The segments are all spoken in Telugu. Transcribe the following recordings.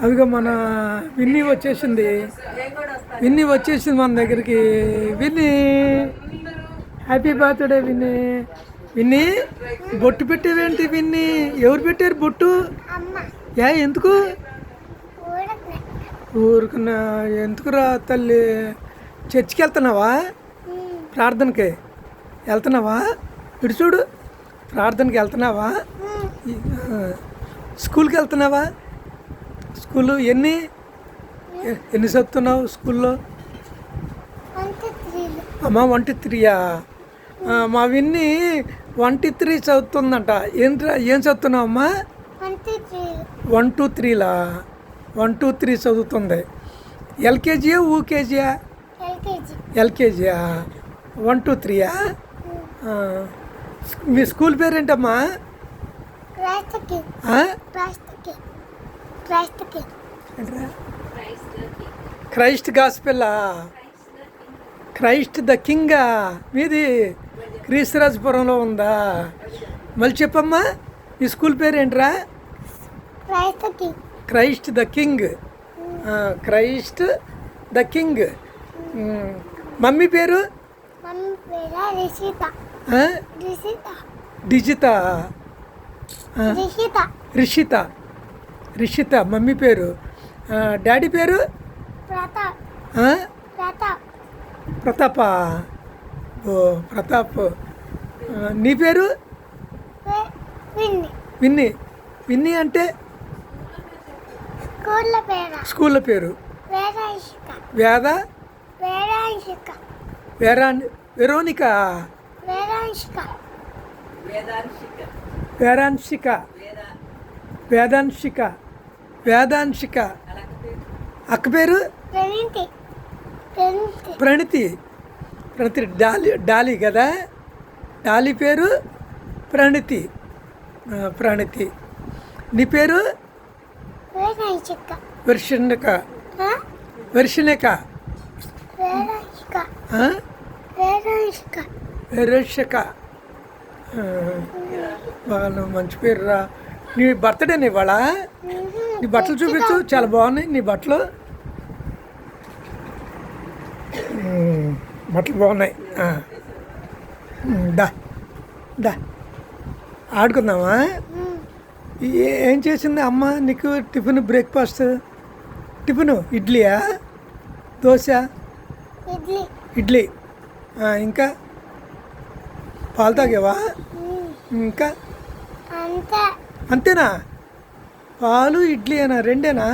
అదిగో మన విన్నీ వచ్చేసింది. విన్నీ వచ్చేసింది మన దగ్గరికి. Winnie, happy birthday Winnie. Winnie, బొట్టు పెట్టేవేంటి విన్నీ? ఎవరు పెట్టారు బొట్టు? ఎందుకు? ఊరుకున్నా. ఎందుకురా తల్లి? చర్చికి వెళ్తున్నావా? ప్రార్థనకి వెళ్తున్నావా? ఇటు చూడు, ప్రార్థనకి వెళ్తున్నావా? స్కూల్కి వెళ్తున్నావా? స్కూల్ ఎన్ని చదువుతున్నావు స్కూల్లో? అమ్మా 1 to 3యా? మా విన్ని 1 to 3 చదువుతుందంట. ఏం చదువుతున్నావు అమ్మా? 1 to 3లా? 1 to 3 చదువుతుంది. ఎల్కేజీయా యూకేజీయా? ఎల్కేజీయా? 1 to 3యా? మీ స్కూల్ పేరేంటమ్మా? క్రైస్ట్ గాస్పెల్లా? క్రైస్ట్ ద కింగా? మీది క్రీస్తురాజపురంలో ఉందా? మళ్ళీ చెప్పమ్మా, ఈ స్కూల్ పేరేంట్రా? Christ the king. Christ the king. Mummy పేరు? డిజిత. రిషిత మమ్మీ పేరు. డాడీ పేరు? ప్రతాప. ఓ ప్రతాప్. నీ పేరు? విన్నీ. విన్నీ అంటే స్కూల్లో పేరు? వెరోనిక. వేదాంశిక. అక్క పేరు? ప్రణితి. డాలి కదా? డాలి పేరు ప్రణితి. నీ పేరు? వర్షిక. బాగా మంచి పేరు రా. నీ బర్త్డేని ఇవాళ? నీ బట్టలు చూపించు, చాలా బాగున్నాయి నీ బట్టలు. బట్టలు బాగున్నాయి. దా ఆడుకుందామా? ఏం చేసింది అమ్మ నీకు టిఫిన్? బ్రేక్ఫాస్ట్ టిఫిను ఇడ్లీయా దోశ? ఇడ్లీ. ఇంకా పాలు తాగేవా? ఇంకా అంతేనా? పాలు ఇడ్లీ అయినా రెండేనా?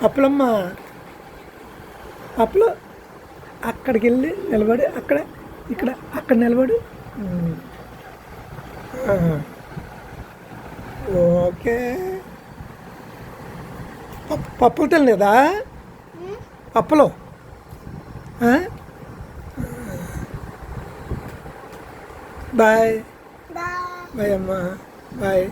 అప్పలమ్మ అప్పలు అక్కడికి వెళ్ళి నిలబడి అక్కడ నిలబడి. ఓకే. పప్పులు తినలేదా? పప్పులు? బాయ్. బాయ్ అమ్మా. బాయ్.